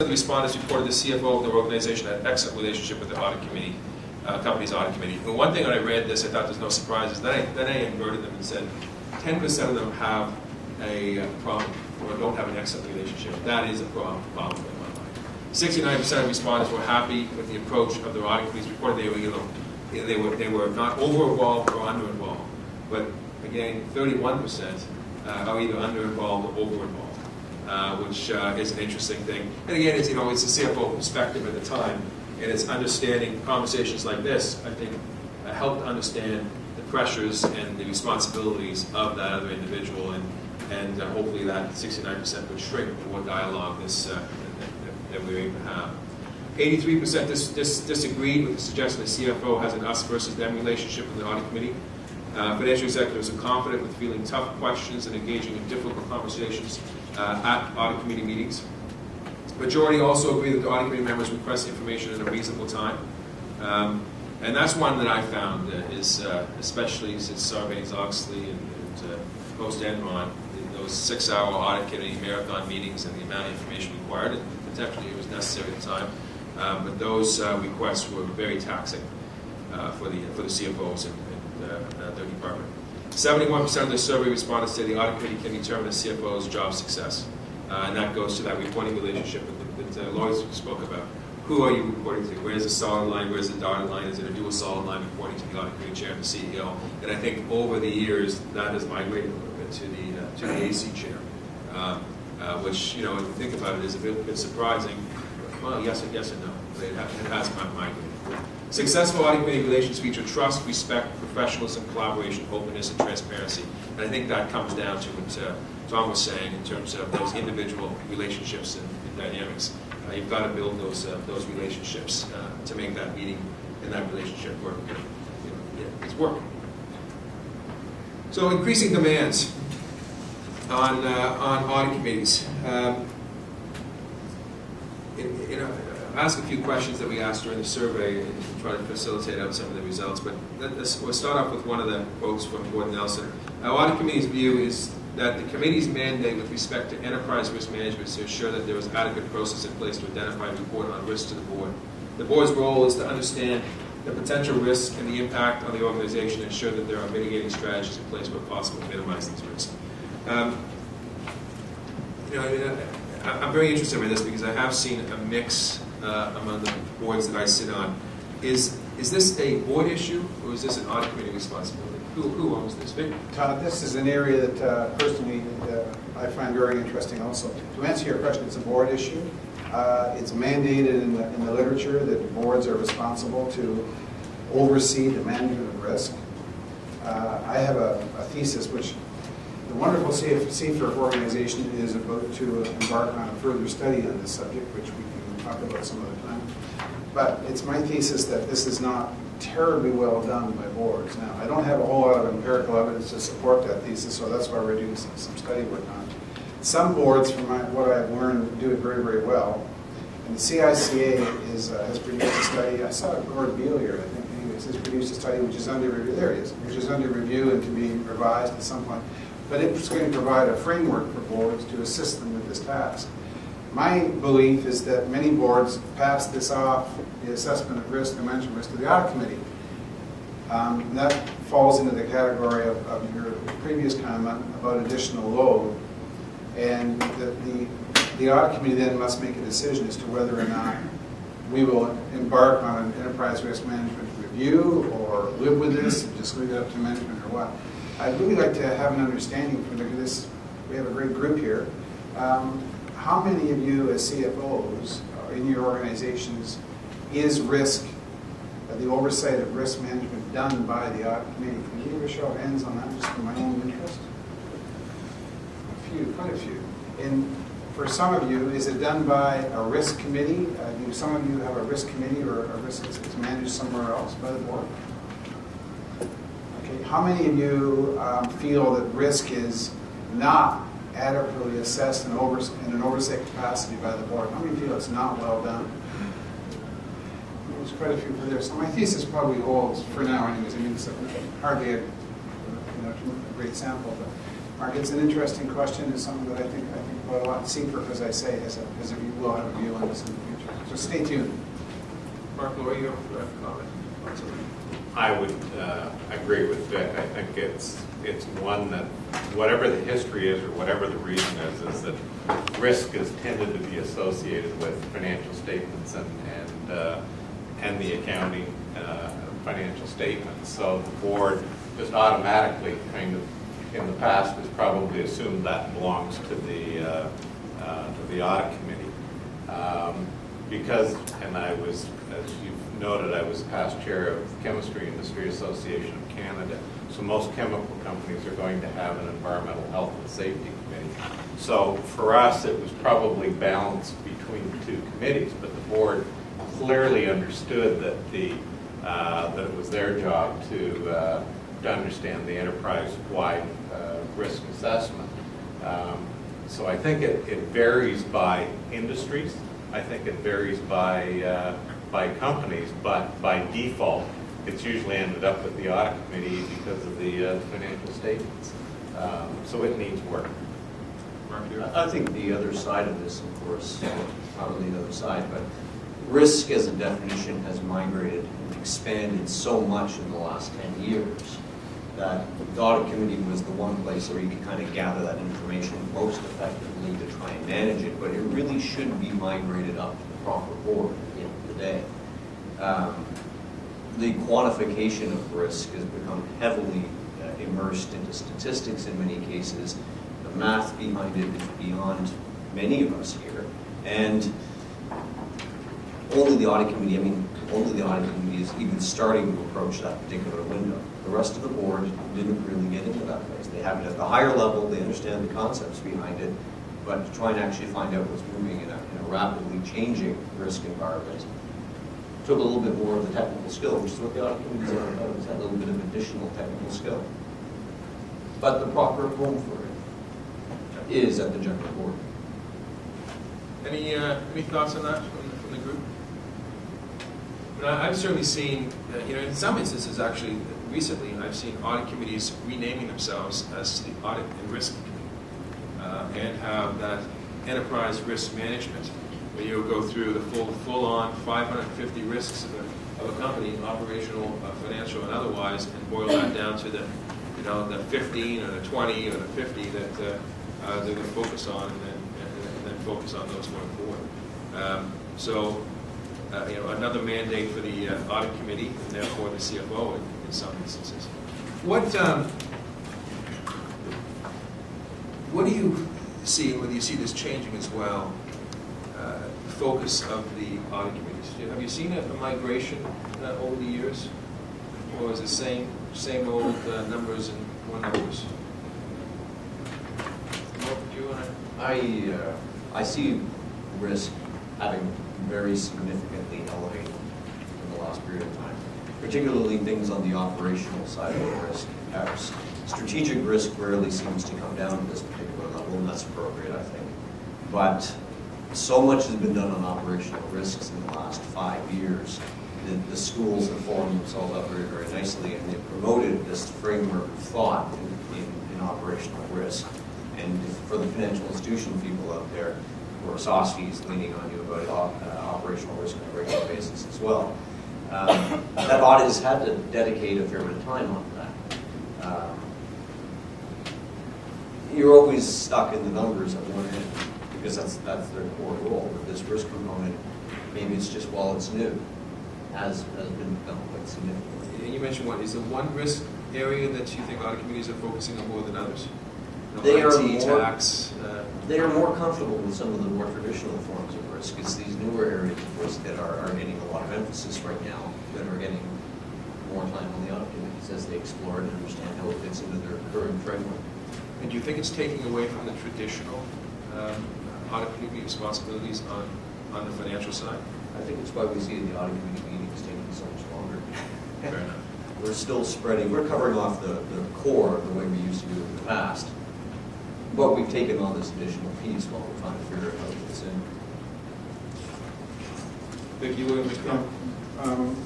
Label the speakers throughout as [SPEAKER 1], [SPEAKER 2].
[SPEAKER 1] The respondents reported the CFO of their organization had an excellent relationship with the audit committee, company's audit committee. And one thing when I read this, I thought there's no surprises. Then I inverted them and said 10% of them have a problem or don't have an excellent relationship. That is a problem in my mind. 69% of respondents were happy with the approach of their audit committees. Reported they were not over-involved or under-involved. But again, 31% are either under-involved or over-involved, which is an interesting thing. And again, it's a CFO perspective at the time, and it's understanding conversations like this, I think, help to understand the pressures and the responsibilities of that other individual, and hopefully that 69% would shrink the more dialogue that we were able to have. 83% disagreed with the suggestion that CFO has an us versus them relationship with the audit committee. Financial executives are confident with feeling tough questions and engaging in difficult conversations at audit committee meetings. Majority also agree that the audit committee members request information in a reasonable time. And that's one that I found is, especially since Sarbanes-Oxley and post-Enron, those 6-hour audit committee marathon meetings and the amount of information required, and potentially it was necessary at the time. But those requests were very taxing for the CFOs and their department. 71% of the survey respondents say the audit committee can determine a CFO's job success. And that goes to that reporting relationship that Lois spoke about. Who are you reporting to? Where's the solid line? Where's the dotted line? Is it a dual solid line reporting to the audit committee chair and the CEO? And I think over the years that has migrated a little bit to the AC chair, which, if you think about it, is a bit surprising. Well, yes and no, but it has migrated. Successful audit committee relations feature trust, respect, professionalism, collaboration, openness, and transparency. And I think that comes down to what Tom was saying in terms of those individual relationships and dynamics. You've got to build those relationships to make that meeting and that relationship work. It's work. So increasing demands on audit committees. I'll ask a few questions that we asked during the survey and try to facilitate out some of the results. But we'll start off with one of the quotes from Gordon Nelson. Our audit committee's view is that the committee's mandate with respect to enterprise risk management is to ensure that there is adequate process in place to identify and report on risk to the board. The board's role is to understand the potential risk and the impact on the organization and ensure that there are mitigating strategies in place where possible to minimize these risks. I'm very interested in this because I have seen a mix among the boards that I sit on. Is this a board issue or is this an audit committee responsibility? Who owns this?
[SPEAKER 2] Todd, this is an area that personally I find very interesting also. To answer your question, it's a board issue. It's mandated in the literature that boards are responsible to oversee the management of risk. I have a thesis which the wonderful CFERF organization is about to embark on a further study on this subject, which we can talk about some other time. But it's my thesis that this is not terribly well done by boards. Now, I don't have a whole lot of empirical evidence to support that thesis, so that's why we're doing some study work on it. Some boards, from what I've learned, do it very, very well. And the CICA has produced a study. I saw Gord Beal here, I think. Anyways, has produced a study which is under review. There it is, which is under review and to be revised at some point. But it's going to provide a framework for boards to assist them with this task. My belief is that many boards pass this off, the assessment of risk, the management risk, to the audit committee. That falls into the category of your previous comment about additional load. And the audit committee then must make a decision as to whether or not we will embark on an enterprise risk management review or live with this and just leave it up to management or what. I'd really like to have an understanding from this. We have a great group here. How many of you as CFOs in your organizations is risk, the oversight of risk management done by the audit committee? Can you give a show of hands on that just for my own interest? A few, quite a few. And for some of you, is it done by a risk committee? Do some of you have a risk committee or a risk that's managed somewhere else by the board? Okay, how many of you feel that risk is not adequately assessed in an oversight capacity by the board? How many feel it's not well done? There's quite a few for there. So my thesis probably holds for now anyways. I mean, it's hardly a great sample, but Mark, it's an interesting question. It's something that I think Well, CFERF, as I say, will have a view on this in the future. So stay tuned.
[SPEAKER 1] Mark, Laura, you have a comment?
[SPEAKER 3] I would agree with Vic. I think it's one that, whatever the history is or whatever the reason is that risk has tended to be associated with financial statements and the accounting financial statements. So the board just automatically kind of in the past has probably assumed that belongs to the audit committee. Because, and I was, as you've noted, I was past chair of the Chemistry Industry Association of Canada. So most chemical companies are going to have an environmental health and safety committee. So for us, it was probably balanced between the two committees, but the board clearly understood that that it was their job to understand the enterprise-wide risk assessment. So I think it varies by industries. I think it varies by companies, but by default, it's usually ended up with the audit committee because of the financial statements. So it needs work.
[SPEAKER 4] I think the other side of this, of course, not really the other side, but risk as a definition has migrated and expanded so much in the last 10 years that the audit committee was the one place where you could kind of gather that information most effectively to try and manage it, but it really should be migrated up to the proper board at the end of the day. The quantification of risk has become heavily immersed into statistics in many cases. The math behind it is beyond many of us here, and only the audit committee, is even starting to approach that particular window. The rest of the board didn't really get into that place. They have it at the higher level, they understand the concepts behind it, but to try and actually find out what's moving in a rapidly changing risk environment took a little bit more of the technical skill, which is what the audit committee is all about, is that little bit of additional technical skill. But the proper home for it is at the general board.
[SPEAKER 1] Any thoughts on that from the group? I've certainly seen, in some instances actually, recently, I've seen audit committees renaming themselves as the Audit and Risk Committee and have that enterprise risk management, where you'll go through the full-on 550 risks of a company, operational, financial, and otherwise, and boil that down to the 15 or the 20 or the 50 that they're going to focus on, and then focus on those going forward. Another mandate for the audit committee, and therefore the CFO in some instances. What do you see when you see this changing as well? Focus of the audit committees. Have you seen a migration over the years, or is it same old numbers and more numbers?
[SPEAKER 4] I see risk having very significantly elevated in the last period of time, particularly things on the operational side of the risk. Strategic risk rarely seems to come down to this particular level, and that's appropriate, I think. But so much has been done on operational risks in the last 5 years that the schools have formed themselves up very, very nicely, and they've promoted this framework of thought in operational risk. And for the financial institution people out there, where SOSFI is leaning on you about operational risk on a regular basis as well. That audit has had to dedicate a fair bit of time on that. You're always stuck in the numbers at one end, because that's their core role. But this risk component, maybe it's just while it's new, has been done quite significantly.
[SPEAKER 1] And you mentioned is there one risk area that you think audit committees are focusing on more than others?
[SPEAKER 4] They are more comfortable with some of the more traditional forms of risk. It's these newer areas of risk that are getting a lot of emphasis right now, that are getting more time on the audit committees as they explore it and understand how it fits into their current framework.
[SPEAKER 1] And do you think it's taking away from the traditional audit committee responsibilities on the financial side?
[SPEAKER 4] I think it's why we see the audit committee meetings taking so much longer.
[SPEAKER 1] Fair enough.
[SPEAKER 4] We're still spreading, we're covering off the core of the way we used to do it in the past. But we've taken on this additional piece while we're trying to figure out how it fits in.
[SPEAKER 1] Vic, you want to make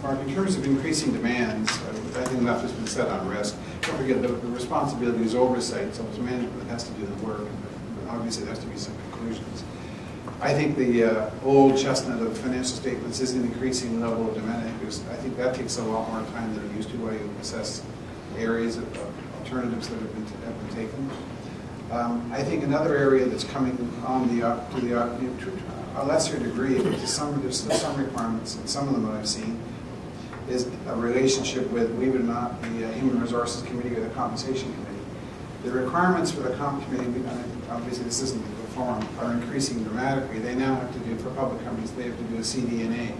[SPEAKER 2] Mark, in terms of increasing demands, I think enough has been said on risk. Don't forget the responsibility is oversight, so it's management that has to do the work. But obviously there has to be some conclusions. I think the old chestnut of financial statements is an increasing level of demand. I think that takes a lot more time than it used to, while you assess areas of alternatives that have been taken. I think another area that's coming on to a lesser degree, but there's still some requirements, and some of them that I've seen, is a relationship with, believe it or not, the Human Resources Committee or the Compensation Committee. The requirements for the Comp Committee, obviously this isn't the forum, are increasing dramatically. They now have to do, for public companies, they have to do a CD&A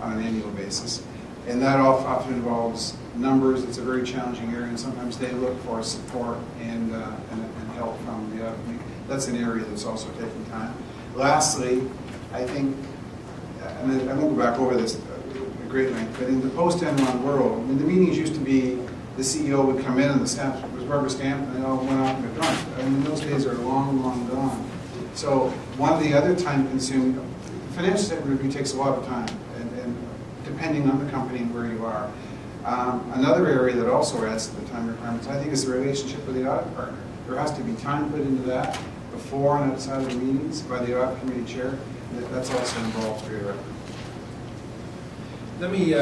[SPEAKER 2] on an annual basis. And that often involves numbers. It's a very challenging area, and sometimes they look for support and help from the audit committee. That's an area that's also taking time. Lastly, I think, and I won't go back over this at great length, but in the post-Enron world, I mean, the meetings used to be the CEO would come in and the stamp was rubber stamped and they all went off and got drunk. I mean, those days are long, long gone. So one of the other time-consuming, financial statement review takes a lot of time, and depending on the company and where you are. Another area that also adds to the time requirements, I think, is the relationship with the audit partner. There has to be time put into that before and outside of the meetings by the audit committee chair. That's also involved for your record.
[SPEAKER 1] Let me